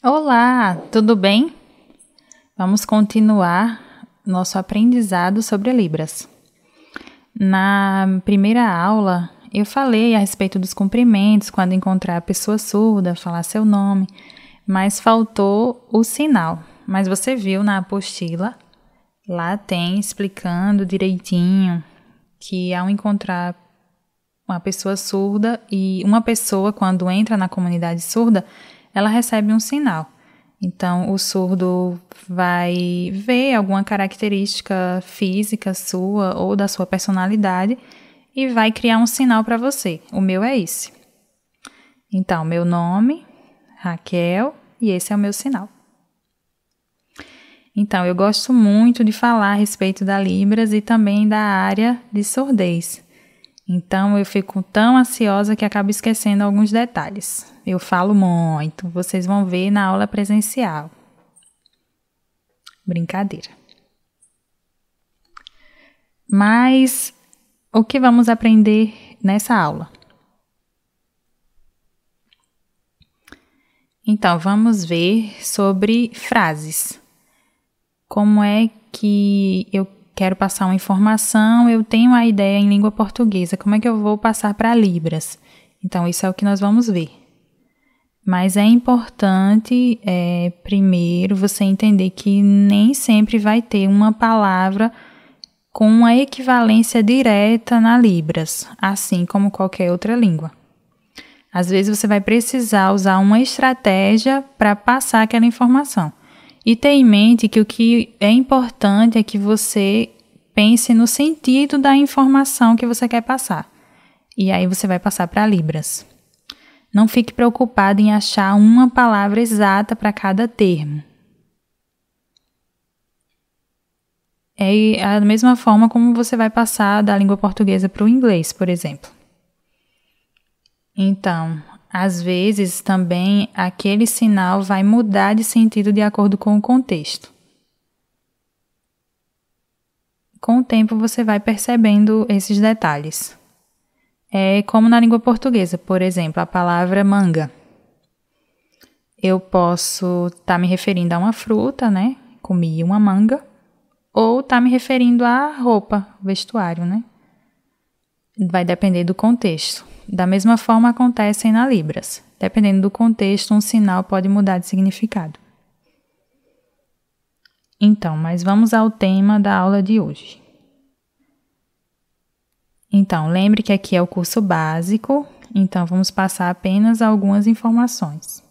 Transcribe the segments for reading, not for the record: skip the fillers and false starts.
Olá, tudo bem? Vamos continuar nosso aprendizado sobre Libras. Na primeira aula, eu falei a respeito dos cumprimentos, quando encontrar a pessoa surda, falar seu nome, mas faltou o sinal. Mas você viu na apostila, lá tem explicando direitinho que ao encontrar uma pessoa surda e uma pessoa, quando entra na comunidade surda, ela recebe um sinal. Então, o surdo vai ver alguma característica física sua ou da sua personalidade e vai criar um sinal para você. O meu é esse. Então, meu nome, Raquel, e esse é o meu sinal. Então, eu gosto muito de falar a respeito da Libras e também da área de surdez. Então, eu fico tão ansiosa que acabo esquecendo alguns detalhes. Eu falo muito, vocês vão ver na aula presencial. Brincadeira. Mas, o que vamos aprender nessa aula? Então, vamos ver sobre frases. Como é que eu quero passar uma informação, eu tenho a ideia em língua portuguesa, como é que eu vou passar para Libras? Então, isso é o que nós vamos ver. Mas é importante, primeiro, você entender que nem sempre vai ter uma palavra com uma equivalência direta na Libras, assim como qualquer outra língua. Às vezes, você vai precisar usar uma estratégia para passar aquela informação. E tenha em mente que o que é importante é que você pense no sentido da informação que você quer passar. E aí você vai passar para Libras. Não fique preocupado em achar uma palavra exata para cada termo. É a mesma forma como você vai passar da língua portuguesa para o inglês, por exemplo. Então, às vezes também aquele sinal vai mudar de sentido de acordo com o contexto. Com o tempo você vai percebendo esses detalhes. É como na língua portuguesa, por exemplo, a palavra manga. Eu posso estar me referindo a uma fruta, né? Comi uma manga. Ou estar me referindo à roupa, vestuário, né? Vai depender do contexto. Da mesma forma acontecem na Libras. Dependendo do contexto, um sinal pode mudar de significado. Então, mas vamos ao tema da aula de hoje. Então, lembre que aqui é o curso básico, então vamos passar apenas algumas informações.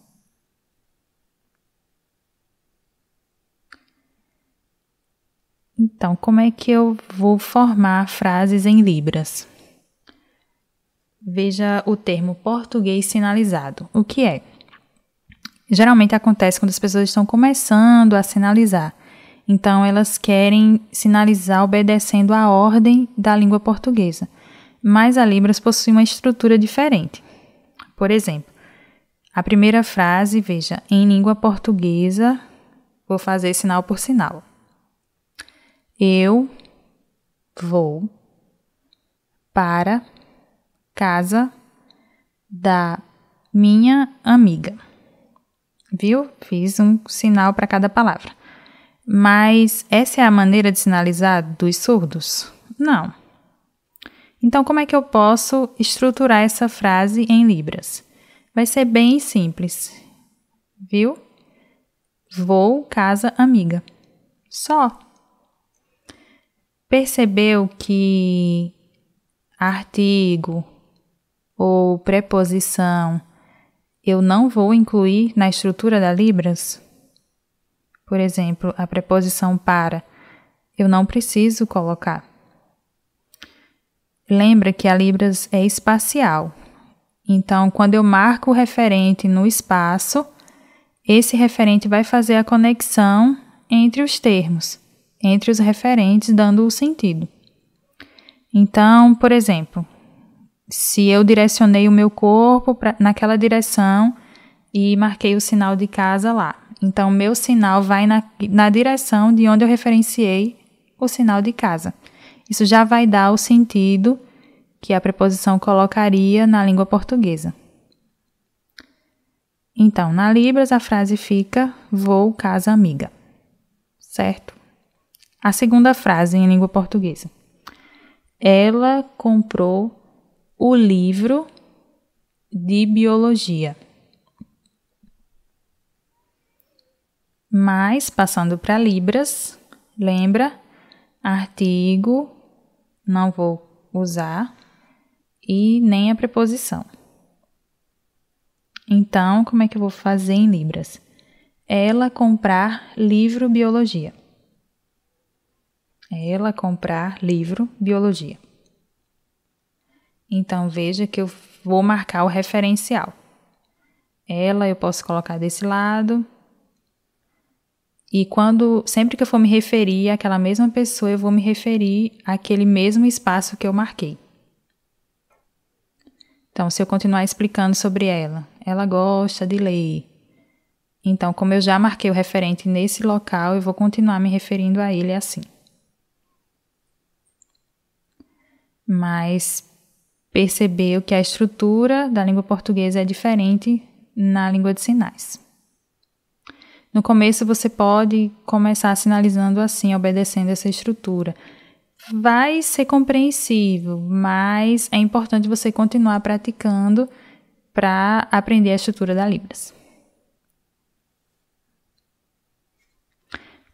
Então, como é que eu vou formar frases em Libras? Veja o termo português sinalizado. O que é? Geralmente acontece quando as pessoas estão começando a sinalizar. Então, elas querem sinalizar obedecendo à ordem da língua portuguesa. Mas a Libras possui uma estrutura diferente. Por exemplo, a primeira frase, veja, em língua portuguesa, vou fazer sinal por sinal. Eu vou para casa da minha amiga. Viu? Fiz um sinal para cada palavra. Mas essa é a maneira de sinalizar dos surdos? Não. Então, como é que eu posso estruturar essa frase em Libras? Vai ser bem simples. Viu? Vou casa amiga. Só. Percebeu que artigo ou preposição eu não vou incluir na estrutura da Libras? Por exemplo, a preposição para, eu não preciso colocar. Lembra que a Libras é espacial. Então, quando eu marco o referente no espaço, esse referente vai fazer a conexão entre os termos, entre os referentes, dando o sentido. Então, por exemplo, se eu direcionei o meu corpo naquela direção e marquei o sinal de casa lá, então meu sinal vai na direção de onde eu referenciei o sinal de casa. Isso já vai dar o sentido que a preposição colocaria na língua portuguesa. Então, na Libras, a frase fica: vou casa amiga. Certo? A segunda frase em língua portuguesa. Ela comprou o livro de biologia. Mas, passando para Libras, lembra? Artigo, não vou usar, e nem a preposição. Então, como é que eu vou fazer em Libras? Ela comprar livro biologia. Ela comprar livro biologia. Então, veja que eu vou marcar o referencial. Ela eu posso colocar desse lado. E sempre que eu for me referir àquela mesma pessoa, eu vou me referir àquele mesmo espaço que eu marquei. Então, se eu continuar explicando sobre ela gosta de ler. Então, como eu já marquei o referente nesse local, eu vou continuar me referindo a ele assim. Mas percebeu que a estrutura da língua portuguesa é diferente na língua de sinais. No começo, você pode começar sinalizando assim, obedecendo essa estrutura. Vai ser compreensível, mas é importante você continuar praticando para aprender a estrutura da Libras.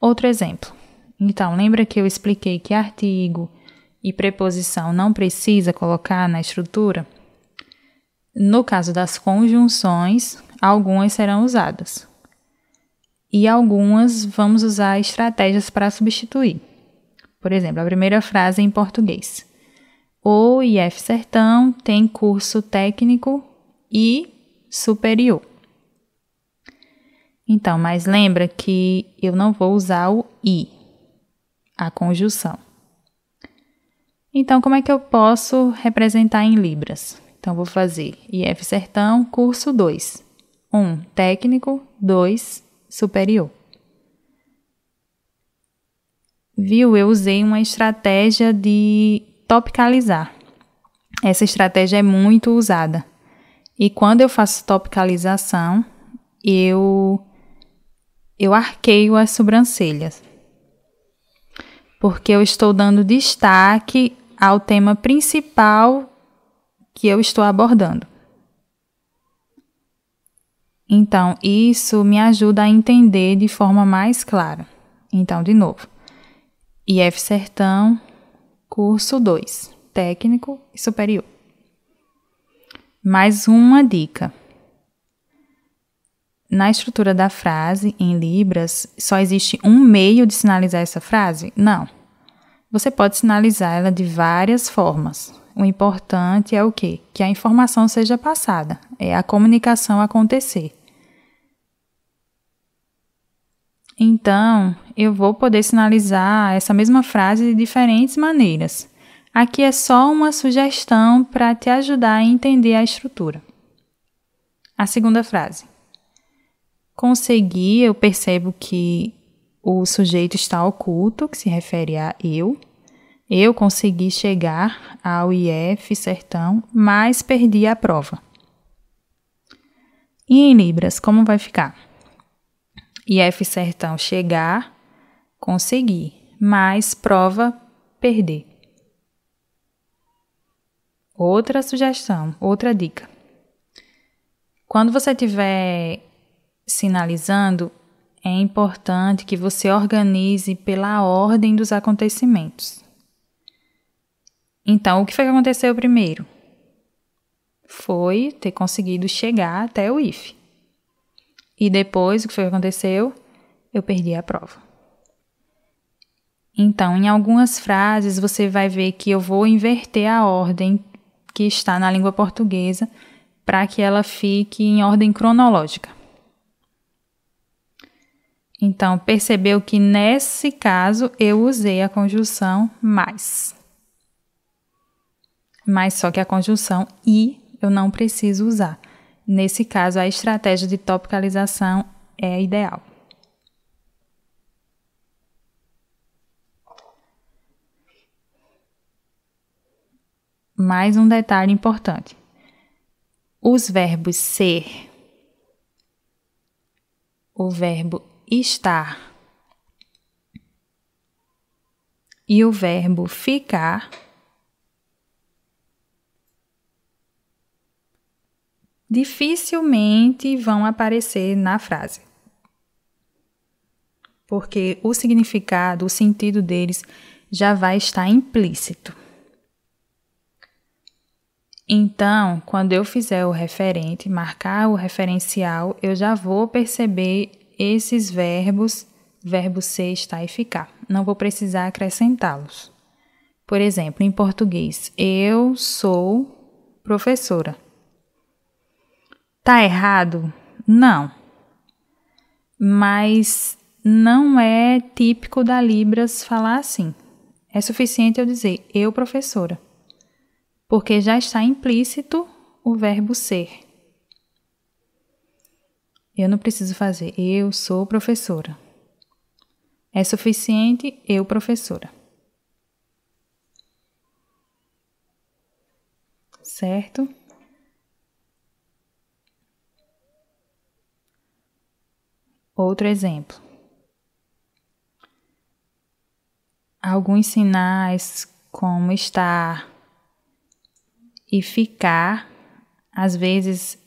Outro exemplo. Então, lembra que eu expliquei que artigo e preposição não precisa colocar na estrutura? No caso das conjunções, algumas serão usadas. E algumas vamos usar estratégias para substituir. Por exemplo, a primeira frase em português. O IF Sertão tem curso técnico e superior. Então, mas lembra que eu não vou usar o I, a conjunção. Então, como é que eu posso representar em Libras? Então, vou fazer IF Sertão, curso 2. 1, técnico, 2, superior. Viu? Eu usei uma estratégia de topicalizar. Essa estratégia é muito usada. E quando eu faço topicalização, eu arqueio as sobrancelhas. Porque eu estou dando destaque ao tema principal que eu estou abordando. Então, isso me ajuda a entender de forma mais clara. Então, de novo. IF Sertão, curso 2, técnico e superior. Mais uma dica. Na estrutura da frase, em Libras, só existe um meio de sinalizar essa frase? Não. Você pode sinalizar ela de várias formas. O importante é o quê? Que a informação seja passada, é a comunicação acontecer. Então, eu vou poder sinalizar essa mesma frase de diferentes maneiras. Aqui é só uma sugestão para te ajudar a entender a estrutura. A segunda frase. Consegui, eu percebo que o sujeito está oculto, que se refere a eu. Eu consegui chegar ao IF Sertão, mas perdi a prova. E em Libras, como vai ficar? IF Sertão chegar, conseguir, mas prova, perder. Outra sugestão, outra dica. Quando você estiver sinalizando, é importante que você organize pela ordem dos acontecimentos. Então, o que foi que aconteceu primeiro? Foi ter conseguido chegar até o IF. E depois, o que foi que aconteceu? Eu perdi a prova. Então, em algumas frases, você vai ver que eu vou inverter a ordem que está na língua portuguesa para que ela fique em ordem cronológica. Então, percebeu que nesse caso eu usei a conjunção mais. Mas só que a conjunção e eu não preciso usar. Nesse caso, a estratégia de topicalização é a ideal. Mais um detalhe importante. Os verbos ser o verbo estar e o verbo ficar, dificilmente vão aparecer na frase. Porque o significado, o sentido deles já vai estar implícito. Então, quando eu fizer o referente, marcar o referencial, eu já vou perceber esses verbos, verbo ser, estar e ficar. Não vou precisar acrescentá-los. Por exemplo, em português, eu sou professora. Tá errado? Não. Mas não é típico da Libras falar assim. É suficiente eu dizer eu professora, porque já está implícito o verbo ser. Eu não preciso fazer eu sou professora. É suficiente eu professora. Certo? Outro exemplo. Alguns sinais como estar e ficar, às vezes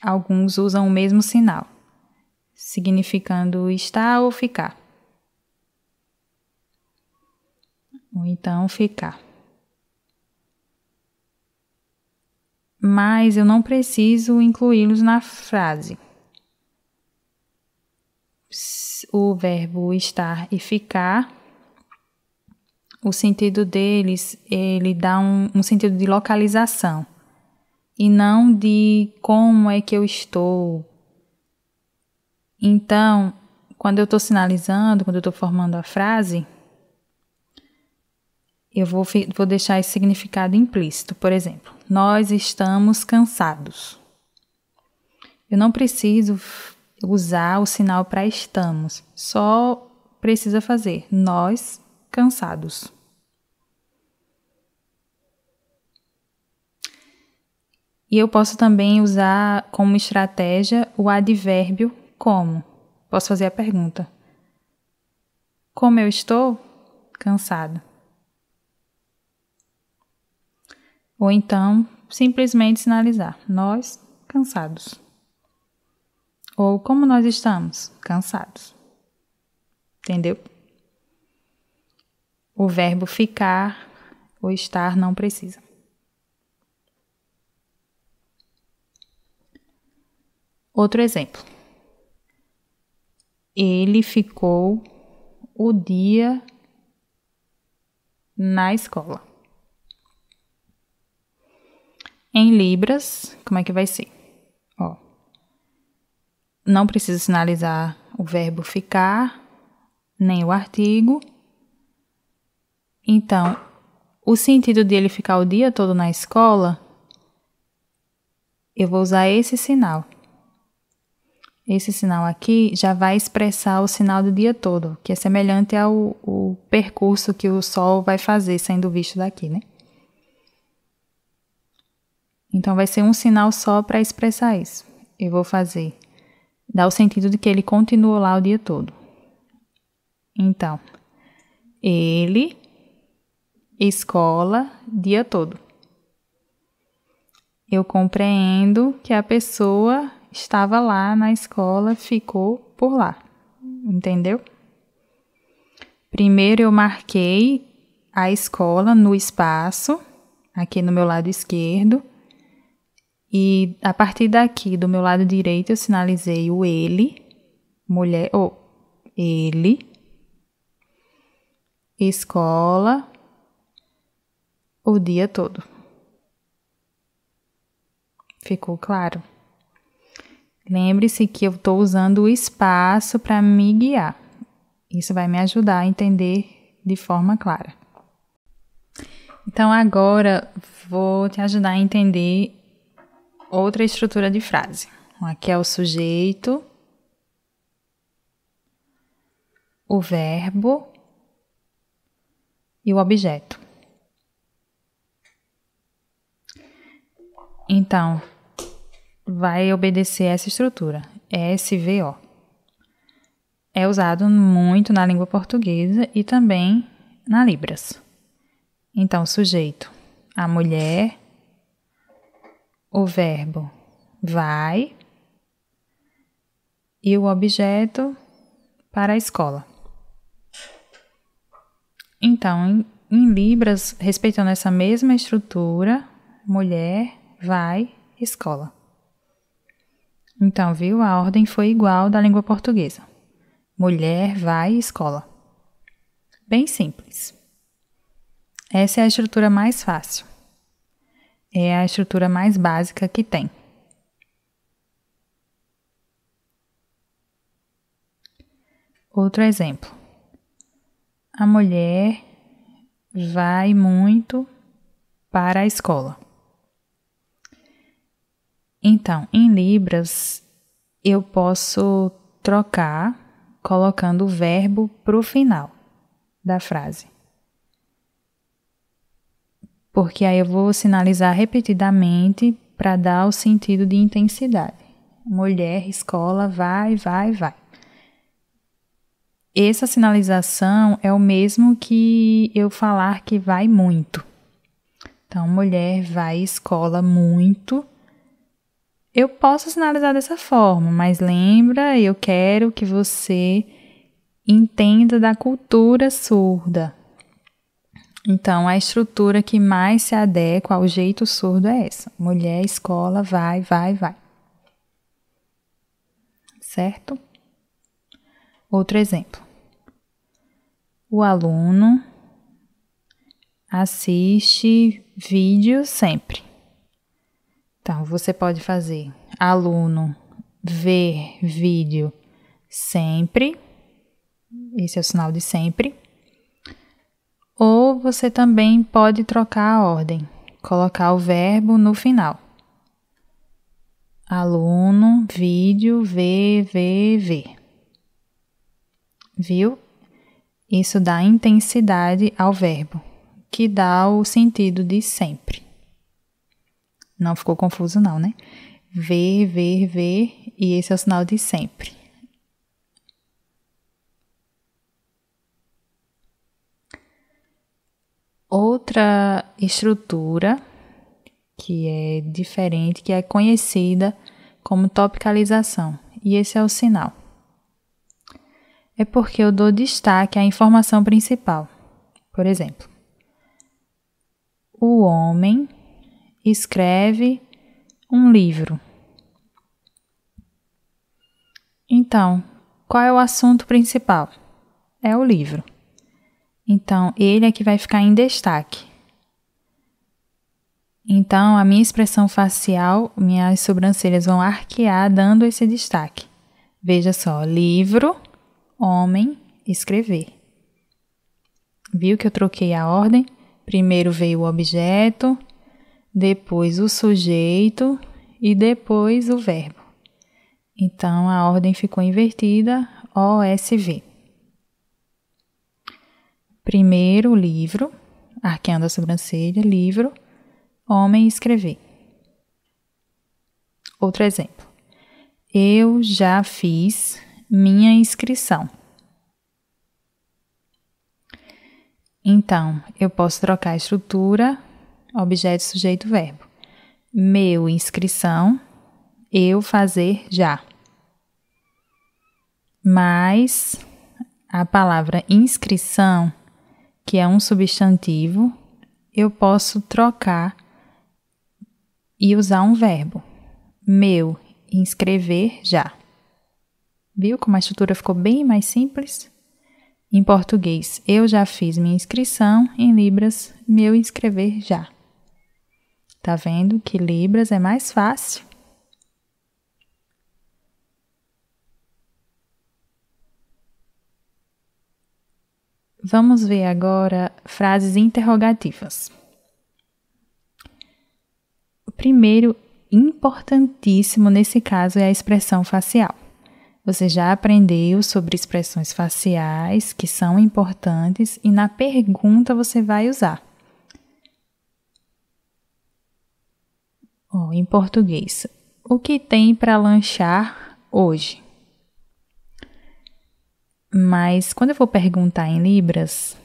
alguns usam o mesmo sinal, significando estar ou ficar. Ou então ficar. Mas eu não preciso incluí-los na frase. O verbo estar e ficar, o sentido deles, ele dá um sentido de localização e não de como é que eu estou. Então, quando eu estou sinalizando, quando eu estou formando a frase, eu vou deixar esse significado implícito. Por exemplo, nós estamos cansados. Eu não preciso usar o sinal para estamos, só precisa fazer nós cansados. E eu posso também usar como estratégia o advérbio como. Posso fazer a pergunta: como eu estou? Cansado. Ou então, simplesmente sinalizar: nós cansados. Ou como nós estamos? Cansados. Entendeu? O verbo ficar ou estar não precisa. Outro exemplo. Ele ficou o dia na escola. Em Libras, como é que vai ser? Ó, não precisa sinalizar o verbo ficar, nem o artigo. Então, o sentido de ele ficar o dia todo na escola, eu vou usar esse sinal. Esse sinal aqui já vai expressar o sinal do dia todo, que é semelhante ao percurso que o Sol vai fazer sendo visto daqui, né? Então, vai ser um sinal só para expressar isso. Eu vou dar o sentido de que ele continua lá o dia todo. Então, ele, escola, dia todo. Eu compreendo que a pessoa estava lá na escola, ficou por lá. Entendeu? Primeiro eu marquei a escola no espaço, aqui no meu lado esquerdo. E a partir daqui, do meu lado direito, eu sinalizei o ele, mulher, ou ele, escola, o dia todo. Ficou claro? Lembre-se que eu estou usando o espaço para me guiar. Isso vai me ajudar a entender de forma clara. Então, agora, vou te ajudar a entender outra estrutura de frase. Aqui é o sujeito, o verbo e o objeto. Então, vai obedecer essa estrutura. SVO. É usado muito na língua portuguesa e também na Libras. Então, sujeito, a mulher, o verbo vai e o objeto para a escola. Então, em Libras, respeitando essa mesma estrutura, mulher, vai, escola. Então, viu? A ordem foi igual da língua portuguesa. Mulher, vai, escola. Bem simples. Essa é a estrutura mais fácil. É a estrutura mais básica que tem. Outro exemplo. A mulher vai muito para a escola. Então, em Libras, eu posso trocar colocando o verbo para o final da frase. Porque aí eu vou sinalizar repetidamente para dar o sentido de intensidade. Mulher, escola, vai, vai, vai. Essa sinalização é o mesmo que eu falar que vai muito. Então, mulher vai escola muito. Eu posso sinalizar dessa forma, mas lembra, eu quero que você entenda da cultura surda. Então, a estrutura que mais se adequa ao jeito surdo é essa. Mulher, escola, vai, vai, vai. Certo? Outro exemplo. O aluno assiste vídeo sempre. Então, você pode fazer aluno ver vídeo sempre. Esse é o sinal de sempre. Ou você também pode trocar a ordem, colocar o verbo no final. Aluno, vídeo, ver, ver, ver. Viu? Isso dá intensidade ao verbo, que dá o sentido de sempre. Não ficou confuso não, né? Ver, ver, ver, e esse é o sinal de sempre. Outra estrutura que é diferente, que é conhecida como topicalização, e esse é o sinal. É porque eu dou destaque à informação principal. Por exemplo, o homem escreve um livro. Então, qual é o assunto principal? É o livro. Então, ele é que vai ficar em destaque. Então, a minha expressão facial, minhas sobrancelhas vão arquear dando esse destaque. Veja só, livro, homem, escrever. Viu que eu troquei a ordem? Primeiro veio o objeto, depois o sujeito e depois o verbo. Então, a ordem ficou invertida, OSV. Primeiro, livro, arqueando a sobrancelha, livro, homem, escrever. Outro exemplo. Eu já fiz minha inscrição. Então, eu posso trocar a estrutura, objeto, sujeito, verbo. Meu, inscrição, eu fazer já. Mas a palavra inscrição, que é um substantivo, eu posso trocar e usar um verbo. Meu, inscrever já. Viu como a estrutura ficou bem mais simples? Em português, eu já fiz minha inscrição. Em Libras, meu inscrever já. Tá vendo que Libras é mais fácil? Vamos ver agora frases interrogativas. O primeiro, importantíssimo nesse caso, é a expressão facial. Você já aprendeu sobre expressões faciais que são importantes e na pergunta você vai usar. Em português, o que tem para lanchar hoje. Mas quando eu for perguntar em libras,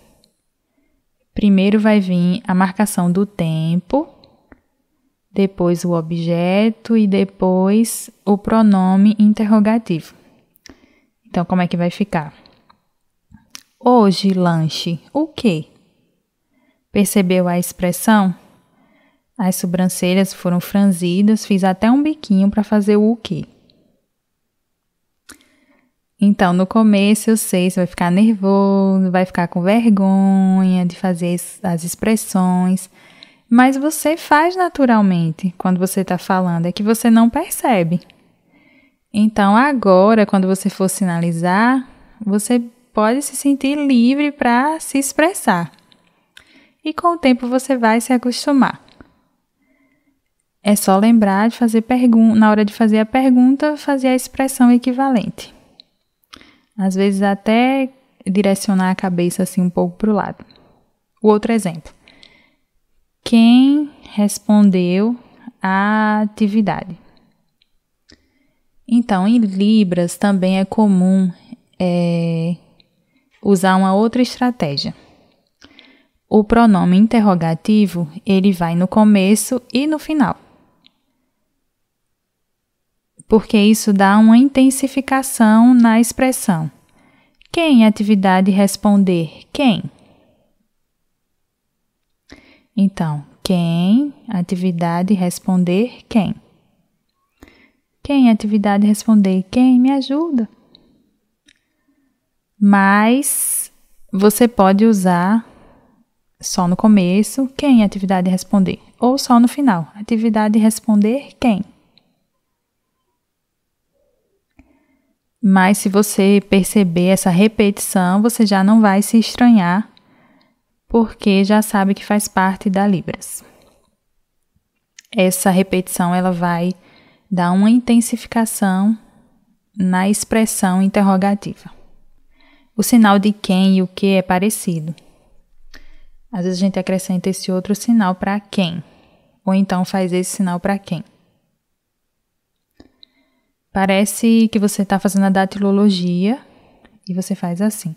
primeiro vai vir a marcação do tempo, depois o objeto e depois o pronome interrogativo. Então, como é que vai ficar? Hoje, lanche, o quê? Percebeu a expressão? As sobrancelhas foram franzidas, fiz até um biquinho para fazer o quê? Então, no começo, eu sei, você vai ficar nervoso, vai ficar com vergonha de fazer as expressões, mas você faz naturalmente quando você está falando, é que você não percebe. Então, agora, quando você for sinalizar, você pode se sentir livre para se expressar. E com o tempo você vai se acostumar. É só lembrar de fazer na hora de fazer a pergunta, fazer a expressão equivalente. Às vezes até direcionar a cabeça assim um pouco para o lado. O outro exemplo. Quem respondeu à atividade? Então, em libras também é comum usar uma outra estratégia. O pronome interrogativo, ele vai no começo e no final. Porque isso dá uma intensificação na expressão. Quem atividade responder? Quem? Então, quem atividade responder? Quem? Quem atividade responder? Quem? Me ajuda. Mas você pode usar só no começo, quem atividade responder? Ou só no final, atividade responder quem? Mas se você perceber essa repetição, você já não vai se estranhar, porque já sabe que faz parte da Libras. Essa repetição ela vai dar uma intensificação na expressão interrogativa. O sinal de quem e o que é parecido. Às vezes a gente acrescenta esse outro sinal para quem, ou então faz esse sinal para quem. Parece que você está fazendo a datilologia e você faz assim,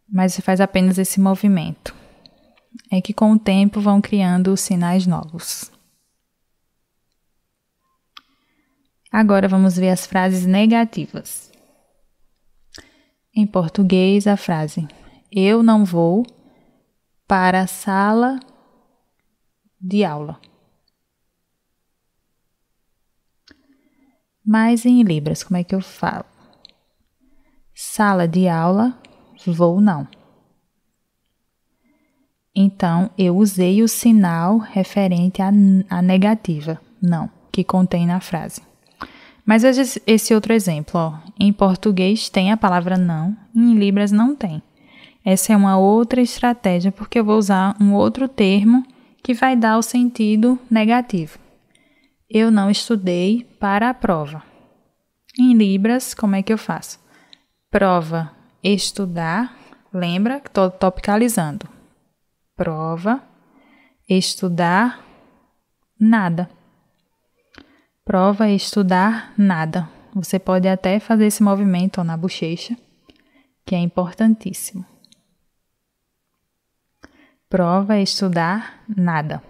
mas você faz apenas esse movimento. É que com o tempo vão criando sinais novos. Agora vamos ver as frases negativas. Em português, a frase eu não vou para a sala de aula. Mas em libras, como é que eu falo? Sala de aula, vou não. Então, eu usei o sinal referente à negativa, não, que contém na frase. Mas veja esse outro exemplo, ó. Em português tem a palavra não, em libras não tem. Essa é uma outra estratégia, porque eu vou usar um outro termo que vai dar o sentido negativo. Eu não estudei para a prova. Em libras, como é que eu faço? Prova, estudar, lembra que estou topicalizando. Prova, estudar, nada. Prova, estudar, nada. Você pode até fazer esse movimento na bochecha, que é importantíssimo. Prova, estudar, nada.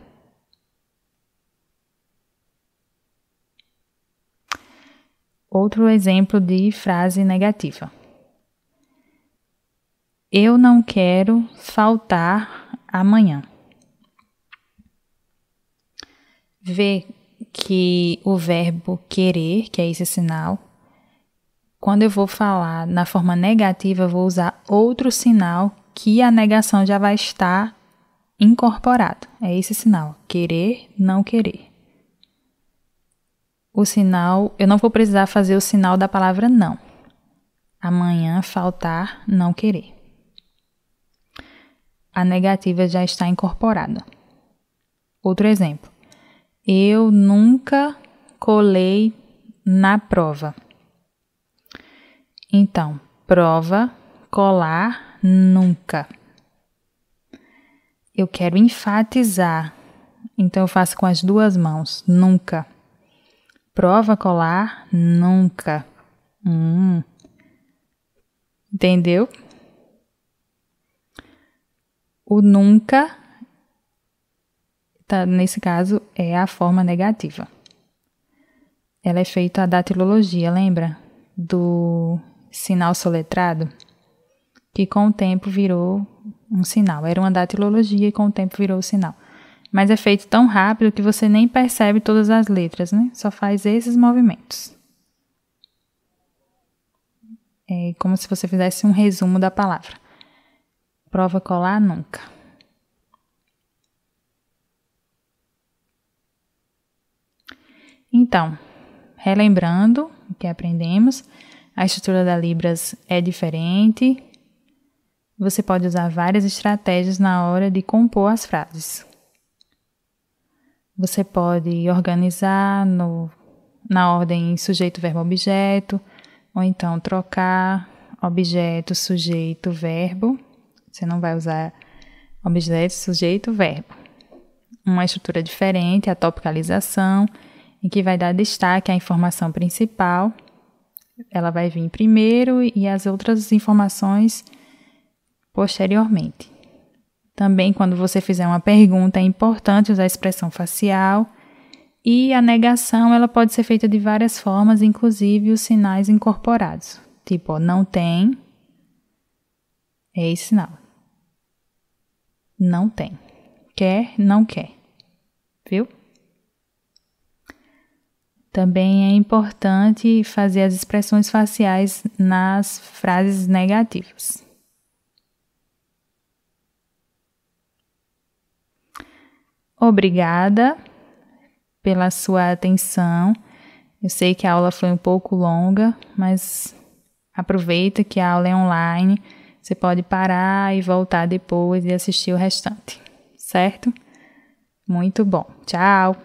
Outro exemplo de frase negativa. Eu não quero faltar amanhã. Vê que o verbo querer, que é esse sinal, quando eu vou falar na forma negativa, eu vou usar outro sinal que a negação já vai estar incorporado. É esse sinal, querer, não querer. O sinal, eu não vou precisar fazer o sinal da palavra não. Amanhã, faltar, não querer. A negativa já está incorporada. Outro exemplo. Eu nunca colei na prova. Então, prova, colar, nunca. Eu quero enfatizar. Então, eu faço com as duas mãos. Nunca. Prova, colar, nunca. Entendeu? O nunca, nesse caso, é a forma negativa. Ela é feita a datilologia, lembra? Do sinal soletrado, que com o tempo virou um sinal. Era uma datilologia e com o tempo virou o sinal. Mas é feito tão rápido que você nem percebe todas as letras, né? Só faz esses movimentos. É como se você fizesse um resumo da palavra. Prova colar nunca. Então, relembrando o que aprendemos, a estrutura da Libras é diferente. Você pode usar várias estratégias na hora de compor as frases. Você pode organizar na ordem sujeito, verbo, objeto, ou então trocar objeto, sujeito, verbo. Você não vai usar objeto, sujeito, verbo. Uma estrutura diferente, a topicalização, em que vai dar destaque à informação principal. Ela vai vir primeiro e as outras informações posteriormente. Também, quando você fizer uma pergunta, é importante usar a expressão facial. E a negação, ela pode ser feita de várias formas, inclusive os sinais incorporados. Tipo, não tem, é esse sinal. Não tem. Quer, não quer. Viu? Também é importante fazer as expressões faciais nas frases negativas. Obrigada pela sua atenção. Eu sei que a aula foi um pouco longa, mas aproveita que a aula é online. Você pode parar e voltar depois e assistir o restante, certo? Muito bom. Tchau!